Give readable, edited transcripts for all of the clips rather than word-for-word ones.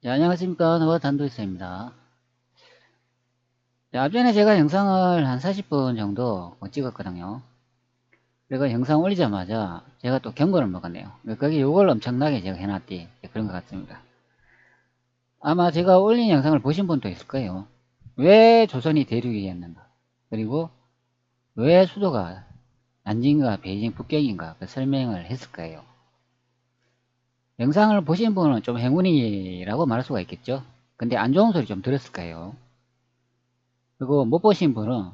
네, 안녕하십니까. 너와 단도이사입니다. 네, 앞전에 제가 영상을 한 40분 정도 찍었거든요. 그리고 영상 올리자마자 제가 또 경고를 먹었네요. 거기 욕을 엄청나게 제가 해놨디. 그런 것 같습니다. 아마 제가 올린 영상을 보신 분도 있을 거예요. 왜 조선이 대륙이었는가? 그리고 왜 수도가 난징과 베이징 북경인가? 그 설명을 했을 거예요. 영상을 보신 분은 좀 행운이라고 말할 수가 있겠죠. 근데 안 좋은 소리 좀 들었을 거예요. 그리고 못 보신 분은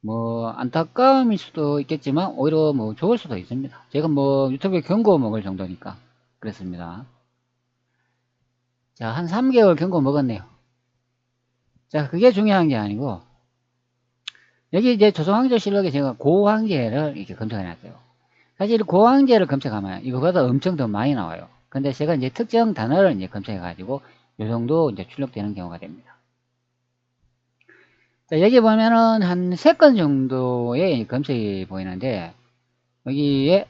뭐 안타까움일 수도 있겠지만 오히려 뭐 좋을 수도 있습니다. 제가 뭐 유튜브에 경고 먹을 정도니까 그렇습니다. 자, 한 3개월 경고 먹었네요. 자, 그게 중요한 게 아니고 여기 이제 조선왕조실록에 제가 고황제를 이렇게 검색해 놨어요. 사실 고황제를 검색하면 이거보다 엄청 더 많이 나와요. 근데 제가 이제 특정 단어를 이제 검색해 가지고 요 정도 이제 출력되는 경우가 됩니다. 자, 여기 보면은 한 3건 정도의 검색이 보이는데 여기에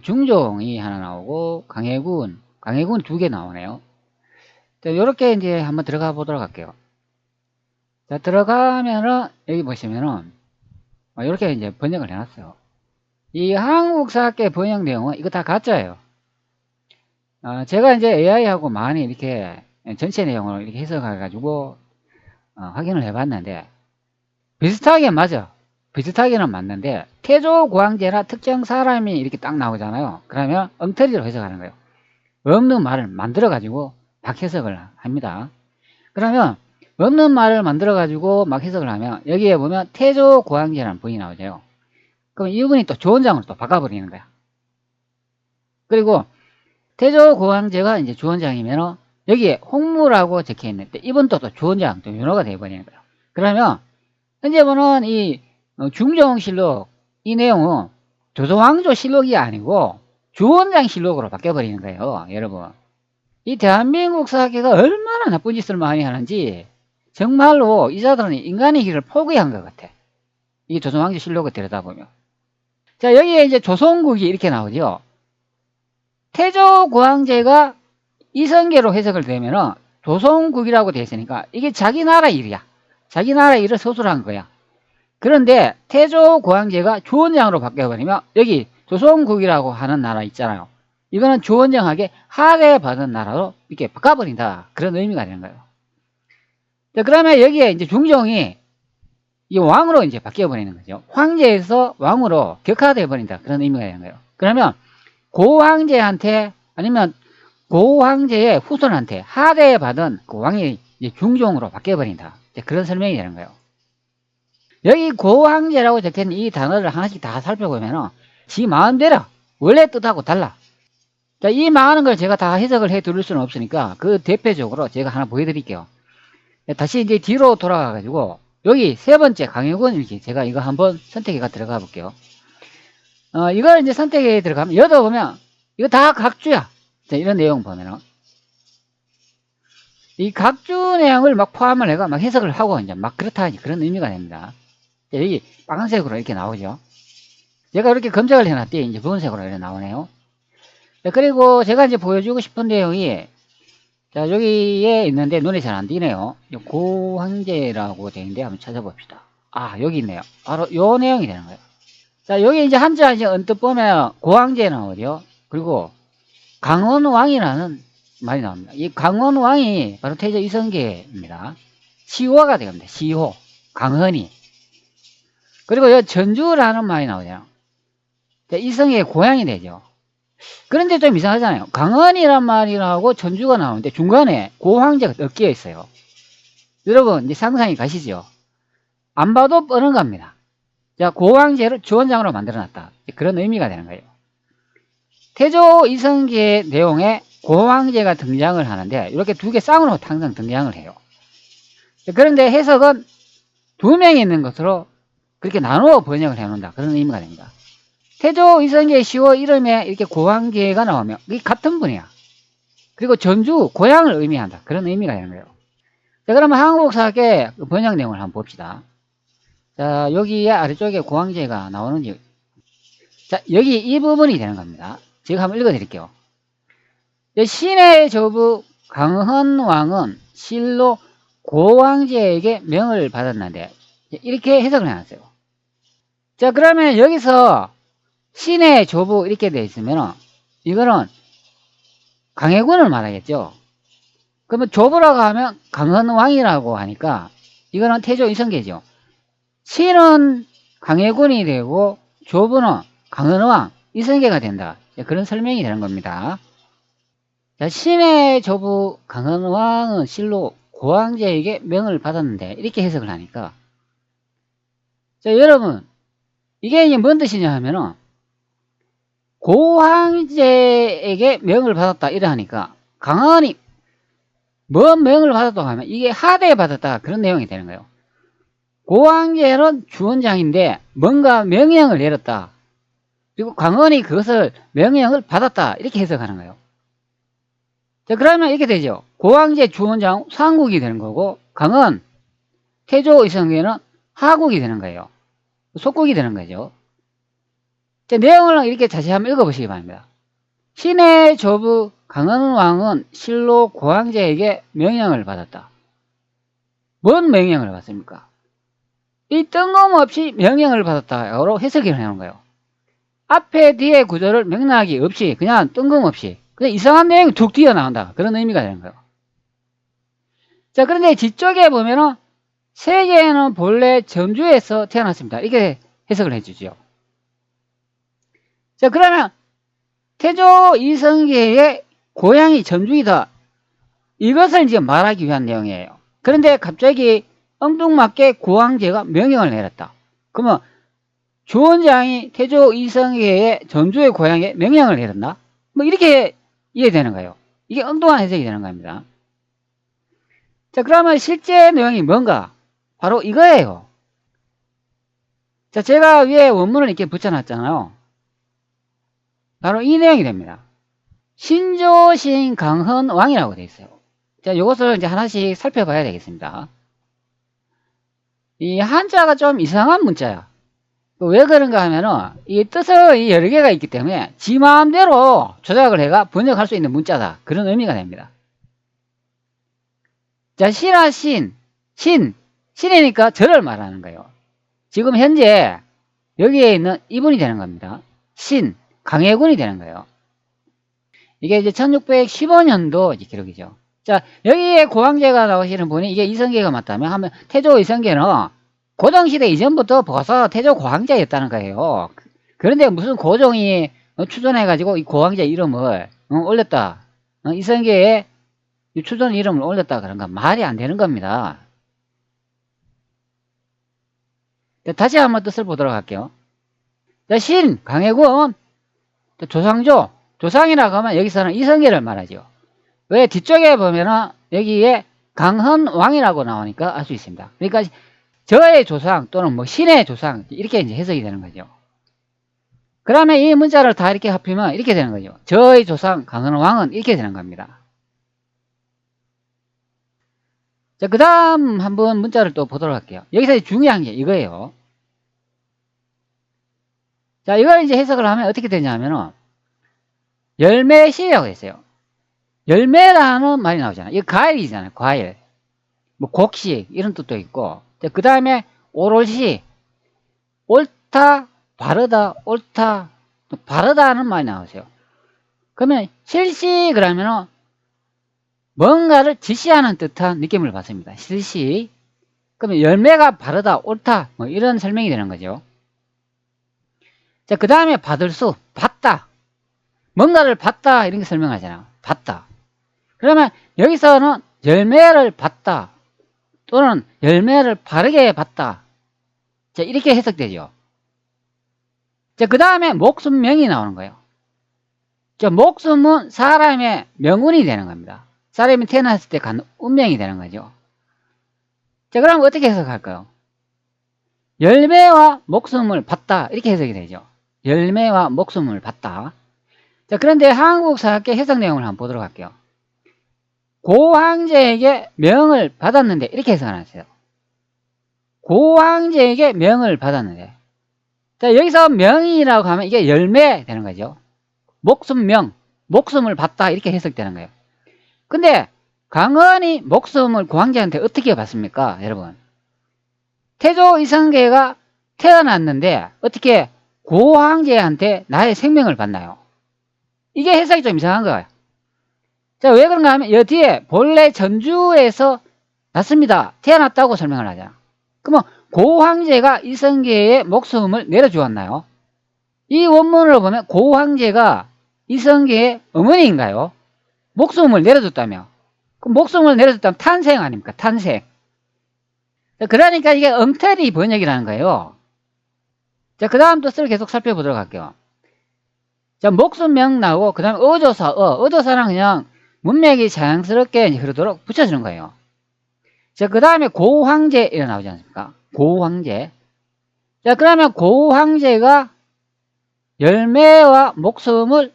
중종이 하나 나오고 강해군 2개 나오네요. 자, 요렇게 이제 한번 들어가 보도록 할게요. 자, 들어가면은 여기 보시면은 이렇게 이제 번역을 해놨어요. 이 한국사학계 번역 내용은 이거 다 가짜예요. 제가 이제 AI하고 많이 이렇게 전체 내용을 이렇게 해석해가지고 확인을 해봤는데 비슷하게 맞아. 비슷하게는 맞는데 태조고황제나 특정 사람이 이렇게 딱 나오잖아요. 그러면 엉터리로 해석하는 거예요. 없는 말을 만들어 가지고 막 해석을 합니다. 그러면 없는 말을 만들어 가지고 막 해석을 하면 여기에 보면 태조고황제라는 분이 나오죠. 그럼 이분이 또 주원장으로 또 바꿔버리는 거야. 그리고 태조고황제가 이제 주원장이면 여기에 홍무라고 적혀 있는데 이분도 또 주원장 또 윤호가 되어버리는 거예요. 그러면 현재 보는 이 중종실록 이 내용은 조선왕조실록이 아니고 주원장실록으로 바뀌어버리는 거예요. 여러분, 이 대한민국 사학계가 얼마나 나쁜 짓을 많이 하는지 정말로 이 자들은 인간의 길을 포기한 것 같아. 이 조선왕조실록을 들여다보면. 자, 여기에 이제 조선국이 이렇게 나오죠. 태조고황제가 이성계로 해석을 되면은 조선국이라고 되어 있으니까 이게 자기 나라 일이야. 자기 나라 일을 서술한 거야. 그런데 태조고황제가 주원장으로 바뀌어버리면 여기 조선국이라고 하는 나라 있잖아요. 이거는 주원장에게 할애받은 나라로 이렇게 바꿔버린다. 그런 의미가 되는 거예요. 자, 그러면 여기에 이제 중종이 이 왕으로 이제 바뀌어버리는 거죠. 황제에서 왕으로 격화되어 버린다. 그런 의미가 되는 거예요. 그러면 고황제한테 아니면 고황제의 후손한테 할애받은 그 왕이 이제 중종으로 바뀌어버린다. 그런 설명이 되는 거예요. 여기 고황제라고 적힌 이 단어를 하나씩 다 살펴보면 지 마음대로 원래 뜻하고 달라. 자, 이 많은 걸 제가 다 해석을 해 드릴 수는 없으니까 그 대표적으로 제가 하나 보여드릴게요. 다시 이제 뒤로 돌아가 가지고 여기 세 번째 강해군 이렇게 제가 이거 한번 선택해가 들어가 볼게요. 이걸 이제 선택해 들어가면 여기다 보면 이거 다 각주야. 자, 이런 내용 보면은 이 각주 내용을 막 포함을 해가 막 해석을 하고 이제 막 그렇다 그런 의미가 됩니다. 자, 여기 빨간색으로 이렇게 나오죠. 제가 이렇게 검색을 해놨더니 이제 분색으로 이렇게 나오네요. 자, 그리고 제가 이제 보여주고 싶은 내용이 자, 여기에 있는데 눈에 잘 안 띄네요. 고황제라고 되어 있는데 한번 찾아봅시다. 아, 여기 있네요. 바로 요 내용이 되는 거예요. 자, 여기 이제 한자 이제 언뜻 보면 고황제 나오죠. 그리고 강원왕이라는 말이 나옵니다. 이 강원왕이 바로 태조 이성계입니다. 시호가 되겠습니다. 시호, 강헌이. 그리고 여 전주라는 말이 나오죠. 이성의 고향이 되죠. 그런데 좀 이상하잖아요. 강헌이란 말이라고 전주가 나오는데 중간에 고황제가 엮여 있어요. 여러분 이제 상상이 가시죠? 안 봐도 뻔한 겁니다. 자, 고황제를 주원장으로 만들어놨다. 그런 의미가 되는 거예요. 태조 이성계 내용에 고황제가 등장을 하는데 이렇게 두 개 쌍으로 항상 등장을 해요. 그런데 해석은 두 명이 있는 것으로 그렇게 나누어 번역을 해놓는다. 그런 의미가 됩니다. 태조 이성계 시호 이름에 이렇게 고황제가 나오면 이게 같은 분이야. 그리고 전주 고향을 의미한다. 그런 의미가 되는 거예요. 자, 그러면 한국사학의 번역 내용을 한번 봅시다. 자, 여기에 아래쪽에 고황제가 나오는지. 자, 여기 이 부분이 되는 겁니다. 제가 한번 읽어 드릴게요. 시내 저부 강헌왕은 실로 고왕제에게 명을 받았는데 이렇게 해석을 해놨어요. 자, 그러면 여기서 신의 조부 이렇게 되어 있으면 이거는 강해군을 말하겠죠. 그러면 조부라고 하면 강헌왕이라고 하니까 이거는 태조 이성계죠. 신은 강해군이 되고 조부는 강헌왕 이성계가 된다. 그런 설명이 되는 겁니다. 자, 신의 조부 강헌왕은 실로 고왕제에게 명을 받았는데 이렇게 해석을 하니까 자, 여러분 이게 이제 뭔 뜻이냐 하면은 고황제에게 명을 받았다 이러하니까 강헌이 뭔 명을 받았다고 하면 이게 하대에 받았다 그런 내용이 되는 거예요. 고황제는 주원장인데 뭔가 명령을 내렸다. 그리고 강헌이 그것을 명령을 받았다 이렇게 해석하는 거예요. 자, 그러면 이렇게 되죠. 고황제 주원장 상국이 되는 거고 강헌 태조 이성계는 하국이 되는 거예요. 속국이 되는 거죠. 자, 내용을 이렇게 자세히 한번 읽어보시기 바랍니다. 신의 조부 강헌왕은 실로 고황제에게 명령을 받았다. 뭔 명령을 받습니까? 이 뜬금없이 명령을 받았다로 해석을 해놓은 거예요. 앞에 뒤에 구조를 맥락이 없이 그냥 뜬금없이 그냥 이상한 내용이 툭 튀어나온다. 그런 의미가 되는 거예요. 자, 그런데 뒤쪽에 보면은 세계는 본래 전주에서 태어났습니다. 이렇게 해석을 해주죠. 자, 그러면 태조 이성계의 고향이 전주이다. 이것을 이제 말하기 위한 내용이에요. 그런데 갑자기 엉뚱맞게 고황제가 명령을 내렸다. 그러면 주원장이 태조 이성계의 전주의 고향에 명령을 내렸나? 뭐 이렇게 이해되는 거예요. 이게 엉뚱한 해석이 되는 겁니다. 자, 그러면 실제 내용이 뭔가? 바로 이거예요. 자, 제가 위에 원문을 이렇게 붙여놨잖아요. 바로 이 내용이 됩니다. 신조신 강헌왕이라고 되어 있어요. 자, 이것을 이제 하나씩 살펴봐야 되겠습니다. 이 한자가 좀 이상한 문자야. 왜 그런가 하면은 이 뜻이 여러 개가 있기 때문에 지 마음대로 조작을 해가 번역할 수 있는 문자다. 그런 의미가 됩니다. 자, 신하 신이니까 저를 말하는 거예요. 지금 현재 여기에 있는 이분이 되는 겁니다. 강해군이 되는 거예요. 이게 이제 1615년도 기록이죠. 자, 여기에 고황제가 나오시는 분이 이게 이성계가 맞다면 하면 태조 이성계는 고종시대 이전부터 벌써 태조 고황제였다는 거예요. 그런데 무슨 고종이 추존해가지고 이 고황제 이름을 올렸다. 이성계의 추존 이름을 올렸다 그런가 말이 안 되는 겁니다. 다시 한번 뜻을 보도록 할게요. 자, 강해군, 조상이라고 하면 여기서는 이성계를 말하죠. 왜 뒤쪽에 보면은 여기에 강헌왕이라고 나오니까 알 수 있습니다. 그러니까 저의 조상 또는 뭐 신의 조상 이렇게 이제 해석이 되는 거죠. 그러면 이 문자를 다 이렇게 합치면 이렇게 되는 거죠. 저의 조상 강헌왕은 이렇게 되는 겁니다. 자, 그 다음 한번 문자를 또 보도록 할게요. 여기서 중요한 게 이거예요. 자, 이걸 이제 해석을 하면 어떻게 되냐면은 열매시라고 했어요. 열매라는 말이 나오잖아요. 이거 과일이잖아요. 과일. 뭐 곡식 이런 뜻도 있고. 그 다음에 오롯이 옳다, 바르다, 옳다, 바르다는 말이 나오세요. 그러면 실시 그러면은 뭔가를 지시하는 듯한 느낌을 받습니다. 실시. 그러면 열매가 바르다, 옳다 뭐 이런 설명이 되는 거죠. 자, 그 다음에 받을 수, 받다. 뭔가를 받다 이런 게 설명하잖아요. 받다. 그러면 여기서는 열매를 받다 또는 열매를 바르게 받다. 자, 이렇게 해석되죠. 자, 그 다음에 목숨명이 나오는 거예요. 자, 목숨은 사람의 명운이 되는 겁니다. 사람이 태어났을 때 간 운명이 되는 거죠. 자, 그럼 어떻게 해석할까요? 열매와 목숨을 받다 이렇게 해석이 되죠. 열매와 목숨을 받다. 자, 그런데 한국사학계 해석 내용을 한번 보도록 할게요. 고황제에게 명을 받았는데 이렇게 해석하세요. 고황제에게 명을 받았는데 자, 여기서 명이라고 하면 이게 열매 되는 거죠. 목숨명, 목숨을 받다 이렇게 해석되는 거예요. 근데 강헌이 목숨을 고황제한테 어떻게 받습니까? 여러분, 태조 이성계가 태어났는데 어떻게 고황제한테 나의 생명을 받나요? 이게 해석이 좀 이상한 거예요. 자, 왜 그런가 하면 여 뒤에 본래 전주에서 났습니다, 태어났다고 설명을 하잖아. 그러면 고황제가 이성계의 목숨을 내려주었나요? 이 원문을 보면 고황제가 이성계의 어머니인가요? 목숨을 내려줬다며. 그럼 목숨을 내려줬다면 탄생 아닙니까? 탄생. 그러니까 이게 엉터리 번역이라는 거예요. 자, 그 다음 뜻을 계속 살펴보도록 할게요. 자, 목숨명 나오고, 그 다음에 어조사, 어조사는 그냥 문맥이 자연스럽게 흐르도록 붙여주는 거예요. 자, 그 다음에 고황제, 이렇게 나오지 않습니까? 고황제. 자, 그러면 고황제가 열매와 목숨을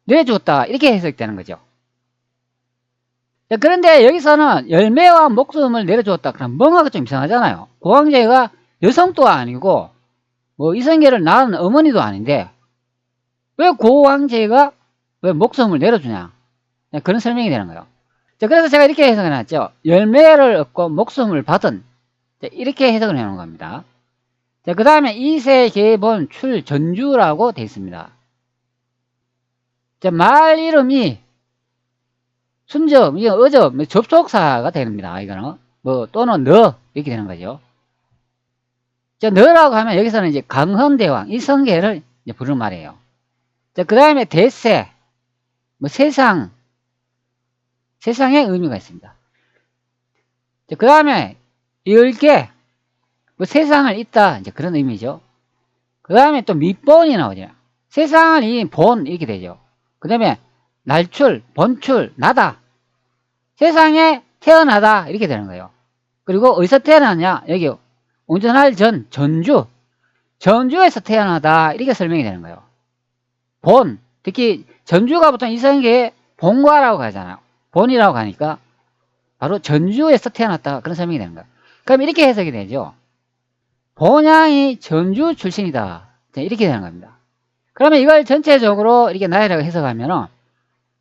내줬다, 이렇게 해석되는 거죠. 자, 그런데 여기서는 열매와 목숨을 내려주었다, 그럼 뭔가가 좀 이상하잖아요. 고황제가 여성도 아니고 뭐 이성계를 낳은 어머니도 아닌데 왜 고황제가 왜 목숨을 내려주냐, 그런 설명이 되는 거예요. 자, 그래서 제가 이렇게 해석해 놨죠. 열매를 얻고 목숨을 받은, 이렇게 해석을 해 놓은 겁니다. 자, 그 다음에 이세계본 출전주라고 되어 있습니다. 자, 말 이름이 순접, 어접, 접속사가 됩니다. 이거는 뭐 또는 너, 이렇게 되는 거죠. 자, 너라고 하면 여기서는 이제 강헌대왕 이성계를 이제 부르는 말이에요. 자, 그 다음에 대세, 뭐 세상, 세상의 의미가 있습니다. 자, 그 다음에 열계, 뭐 세상을 잇다, 이제 그런 의미죠. 그 다음에 또 밑본이 나오죠. 세상을 이 본, 이렇게 되죠. 그 다음에 날출, 본출, 나다. 세상에 태어나다, 이렇게 되는 거예요. 그리고 어디서 태어나냐? 여기 운전할 전, 전주. 전주에서 태어나다, 이렇게 설명이 되는 거예요. 본, 특히 전주가 보통 이성계의 본과라고 하잖아요. 본이라고 하니까 바로 전주에서 태어났다, 그런 설명이 되는 거예요. 그럼 이렇게 해석이 되죠. 본향이 전주 출신이다, 이렇게 되는 겁니다. 그러면 이걸 전체적으로 이렇게 나열하고 해석하면은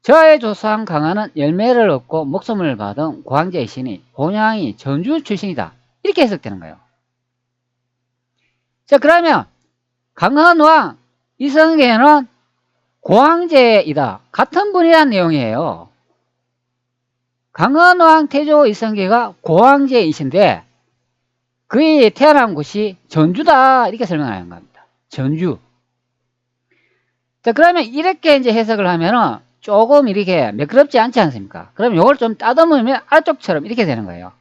저의 조상 강헌은 열매를 얻고 목숨을 받은 고황제이시니 본향이 전주 출신이다, 이렇게 해석되는 거예요. 자, 그러면 강헌왕 이성계는 고황제이다, 같은 분이라는 내용이에요. 강헌왕 태조 이성계가 고황제이신데 그의 태어난 곳이 전주다, 이렇게 설명하는 겁니다. 전주. 자, 그러면 이렇게 이제 해석을 하면은 조금 이렇게 매끄럽지 않지 않습니까? 그럼 이걸 좀 따듬으면 아쪽처럼 이렇게 되는 거예요.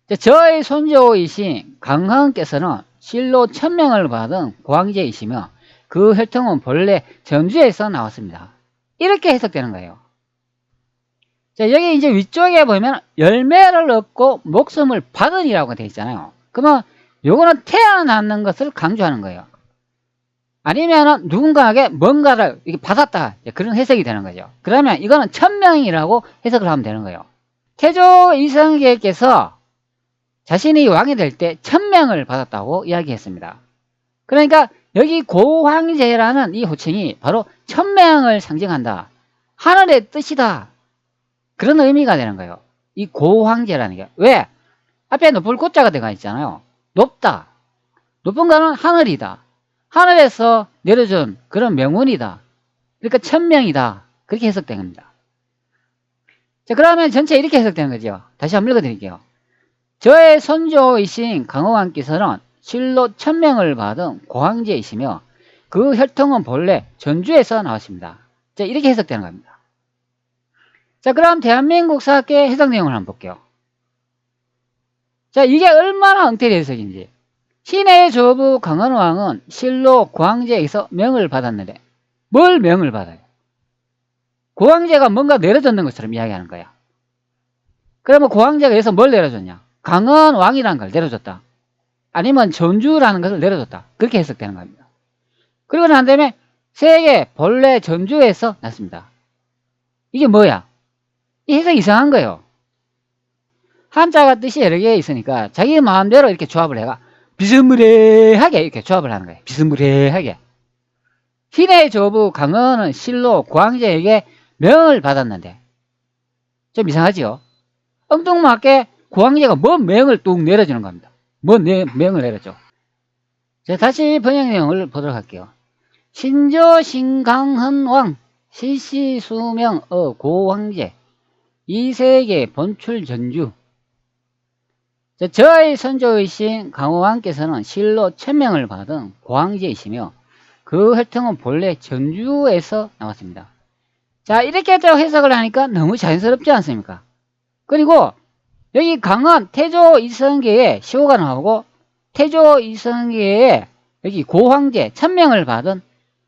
자, 저의 손조이신 강헌께서는 실로 천명을 받은 고황제이시며 그 혈통은 본래 전주에서 나왔습니다, 이렇게 해석되는 거예요. 자, 여기 이제 위쪽에 보면 열매를 얻고 목숨을 받은이라고 되어 있잖아요. 그러면 요거는 태어나는 것을 강조하는 거예요. 아니면은 누군가에게 뭔가를 이렇게 받았다, 그런 해석이 되는 거죠. 그러면 이거는 천명이라고 해석을 하면 되는 거예요. 태조 이성계께서 자신이 왕이 될 때 천명을 받았다고 이야기했습니다. 그러니까 여기 고황제라는 이 호칭이 바로 천명을 상징한다, 하늘의 뜻이다, 그런 의미가 되는 거예요. 이 고황제라는 게. 왜? 앞에 높을 고자가 들어가 있잖아요. 높다. 높은 거는 하늘이다. 하늘에서 내려준 그런 명운이다. 그러니까 천명이다, 그렇게 해석된 겁니다. 자, 그러면 전체 이렇게 해석되는 거죠. 다시 한번 읽어드릴게요. 저의 손조이신 강헌왕께서는 실로 천명을 받은 고황제이시며 그 혈통은 본래 전주에서 나왔습니다. 자, 이렇게 해석되는 겁니다. 자, 그럼 대한민국 사학계 해석 내용을 한번 볼게요. 자, 이게 얼마나 엉터리 해석인지. 신의 조부 강헌왕은 실로 고황제에서 명을 받았는데 뭘 명을 받아요? 고황제가 뭔가 내려줬는 것처럼 이야기하는 거야. 그러면 고황제가 여기서 뭘 내려줬냐? 강헌왕이라는 걸 내려줬다, 아니면 전주라는 것을 내려줬다, 그렇게 해석되는 겁니다. 그리고 난 다음에 세계 본래 전주에서 났습니다. 이게 뭐야? 이 해석이 이상한 거예요. 한자가 뜻이 여러 개 있으니까 자기 마음대로 이렇게 조합을 해가 비스무리하게 이렇게 조합을 하는 거예요. 비스무리하게. 신의 조부 강헌은 실로 고황제에게 명을 받았는데 좀 이상하지요? 엉뚱맞게 고황제가 뭔 명을 뚝 내려주는 겁니다. 뭔 명을 내려줘. 자, 다시 번역 내용을 보도록 할게요. 신조 신강헌왕 실시수명어 고황제 이세계 본출 전주. 자, 저의 선조이신 강호왕께서는 실로 천명을 받은 고황제이시며 그 혈통은 본래 전주에서 나왔습니다. 자, 이렇게 또 해석을 하니까 너무 자연스럽지 않습니까? 그리고 여기 강은 태조 이성계에 시호가 나오고 태조 이성계에 여기 고황제 천명을 받은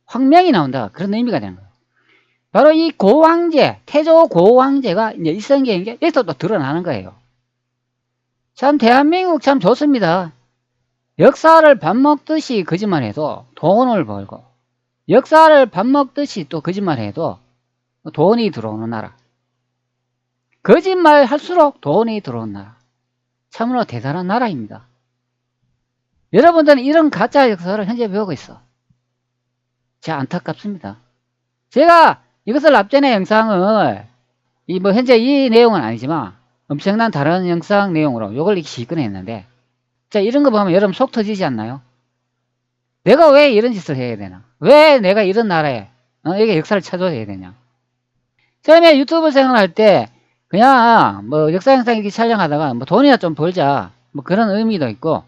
황명이 나온다. 그런 의미가 되는 거예요. 바로 이 고황제, 태조 고황제가 이제 이성계인 게 여기서 또 드러나는 거예요. 참 대한민국 참 좋습니다. 역사를 밥 먹듯이 거짓말해도 돈을 벌고 역사를 밥 먹듯이 또 거짓말해도 돈이 들어오는 나라. 거짓말 할수록 돈이 들어오는 나라. 참으로 대단한 나라입니다. 여러분들은 이런 가짜 역사를 현재 배우고 있어. 참 안타깝습니다. 제가 이것을 앞전에 영상을 현재 이 내용은 아니지만 엄청난 다른 영상 내용으로 요걸 이렇게 꺼냈는데, 자, 이런 거 보면 여러분 속 터지지 않나요? 내가 왜 이런 짓을 해야 되나? 왜 내가 이런 나라에 이게 역사를 찾아야 되냐? 처음에 유튜브 생활할 때 그냥 역사 영상 이렇게 촬영하다가 돈이나 좀 벌자 그런 의미도 있고,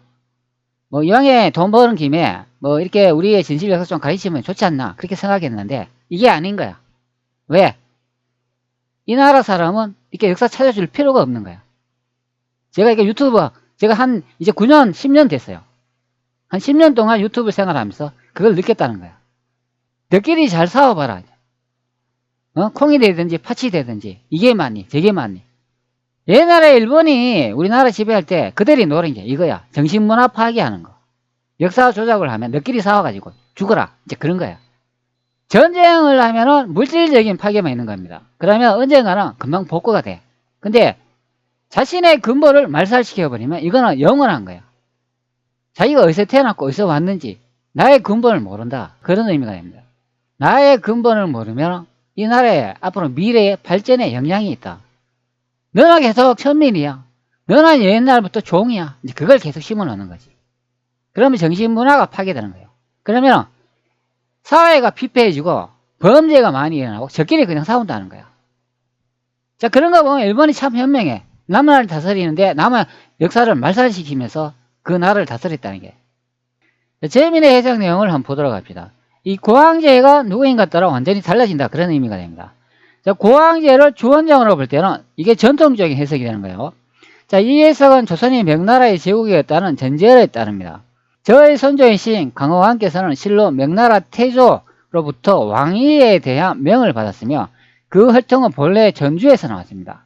이왕에 돈 버는 김에 이렇게 우리의 진실 역사 좀 가르치면 좋지 않나 그렇게 생각했는데 이게 아닌 거야. 왜? 이 나라 사람은 이렇게 역사 찾아줄 필요가 없는 거야. 제가 이게 유튜브 제가 이제 9년 10년 됐어요. 한 10년 동안 유튜브 생활하면서 그걸 느꼈다는 거야. 너끼리 잘 싸워봐라. 콩이 되든지 팥이 되든지 이게 맞니 저게 맞니. 옛날에 일본이 우리나라 지배할 때 그들이 노린 게 이거야. 정신문화 파괴하는 거. 역사 조작을 하면 너끼리 싸워가지고 죽어라. 이제 그런 거야. 전쟁을 하면은 물질적인 파괴만 있는 겁니다. 그러면 언젠가는 금방 복구가 돼. 근데 자신의 근본을 말살시켜버리면 이거는 영원한 거야. 자기가 어디서 태어났고 어디서 왔는지 나의 근본을 모른다. 그런 의미가 됩니다. 나의 근본을 모르면 이 나라의 앞으로 미래의 발전에 영향이 있다. 너는 계속 천민이야. 너는 옛날부터 종이야. 이제 그걸 계속 심어놓는 거지. 그러면 정신문화가 파괴되는 거예요. 그러면 사회가 피폐해지고 범죄가 많이 일어나고 저끼리 그냥 싸운다는 거야. 자, 그런 거 보면 일본이 참 현명해. 남은 나라를 다스리는데 남은 역사를 말살시키면서 그 나라를 다스렸다는 게. 재미있는 해석 내용을 한번 보도록 합시다. 이 고황제가 누구인가 따라 완전히 달라진다. 그런 의미가 됩니다. 자, 고황제를 주원장으로 볼 때는 이게 전통적인 해석이 되는 거예요. 자, 이 해석은 조선이 명나라의 제국이었다는 전제에 따릅니다. 저의 선조이신 강호왕께서는 실로 명나라 태조로부터 왕위에 대한 명을 받았으며 그 혈통은 본래 전주에서 나왔습니다.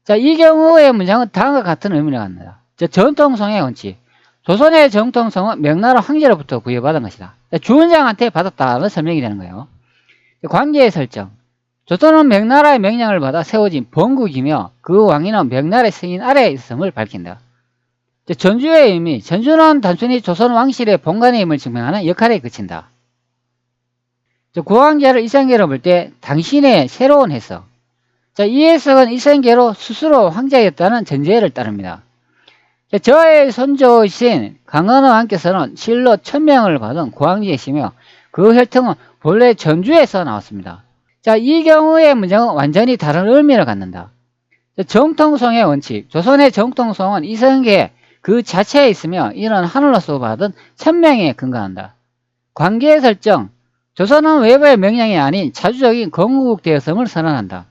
자, 이 경우의 문장은 다음과 같은 의미를 갖는다. 전통성의 원칙. 조선의 정통성은 명나라 황제로부터 부여받은 것이다. 주원장한테 받았다는 설명이 되는 거예요. 관계의 설정. 조선은 명나라의 명령을 받아 세워진 본국이며 그 왕위는 명나라의 승인 아래에 있음을 밝힌다. 전주의 의미. 전주는 단순히 조선 왕실의 본관의 힘을 증명하는 역할에 그친다. 고황제를 이성계로 볼 때 당신의 새로운 해석. 자, 이 해석은 이성계로 스스로 황제였다는 전제를 따릅니다. 자, 저의 선조이신 강헌의 왕께서는 실로 천명을 받은 고황제이시며 그 혈통은 본래 전주에서 나왔습니다. 자, 이 경우의 문장은 완전히 다른 의미를 갖는다. 자, 정통성의 원칙. 조선의 정통성은 이성계 그 자체에 있으며 이는 하늘로서 받은 천명에 근거한다. 관계의 설정. 조선은 외부의 명령이 아닌 자주적인 건국 되었음을 선언한다.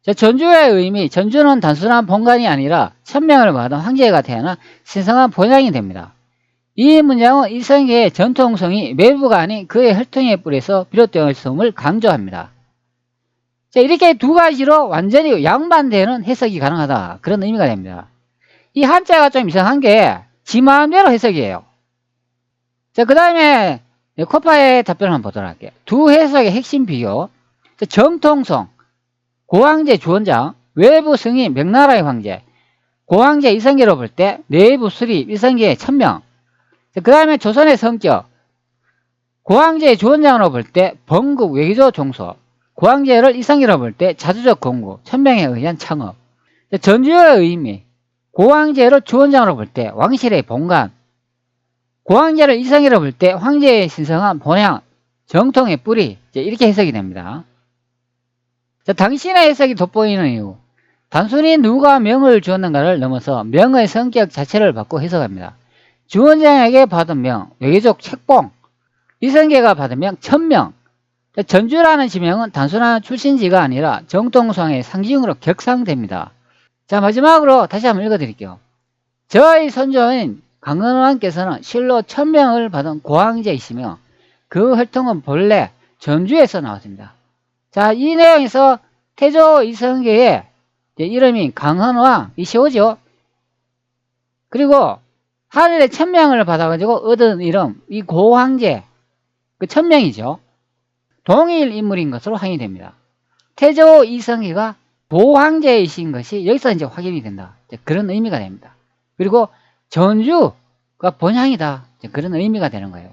자, 전주의 의미. 전주는 단순한 본관이 아니라 천명을 받은 황제가 태어나 신성한 본향이 됩니다. 이 문장은 이성계의 전통성이 외부가 아닌 그의 혈통의 뿌리에서 비롯되었음을 강조합니다. 자, 이렇게 두 가지로 완전히 양반되는 해석이 가능하다. 그런 의미가 됩니다. 이 한자가 좀 이상한 게 지 마음대로 해석이에요. 자, 그 다음에 코파의 답변을 한번 보도록 할게요. 두 해석의 핵심 비교. 자, 정통성. 고황제 주원장, 외부 승인 명나라의 황제. 고황제 이성계로 볼 때 내부 수립 이성계의 천명. 그 다음에 조선의 성격. 고황제 주원장으로 볼 때 번국 외교 종소. 고황제를 이성이라고 볼 때 자주적 공부, 천명에 의한 창업. 전주의 의미, 고황제를 주원장으로 볼 때 왕실의 본관, 고황제를 이성이라고 볼 때 황제의 신성한 본향, 정통의 뿌리, 이렇게 해석이 됩니다. 자, 당신의 해석이 돋보이는 이유, 단순히 누가 명을 주었는가를 넘어서 명의 성격 자체를 바꿔 해석합니다. 주원장에게 받은 명, 외계적 책봉, 이성계가 받은 명, 천명. 전주라는 지명은 단순한 출신지가 아니라 정통성의 상징으로 격상됩니다. 자, 마지막으로 다시 한번 읽어드릴게요. 저의 선조인 강건왕께서는 실로 천명을 받은 고황제이시며 그 혈통은 본래 전주에서 나왔습니다. 자, 이 내용에서 태조 이성계의 이름이 강헌왕, 이시오죠. 그리고 하늘의 천명을 받아가지고 얻은 이름, 이 고황제, 그 천명이죠. 동일 인물인 것으로 확인이 됩니다. 태조 이성계가 고황제이신 것이 여기서 이제 확인이 된다. 그런 의미가 됩니다. 그리고 전주가 본향이다. 그런 의미가 되는 거예요.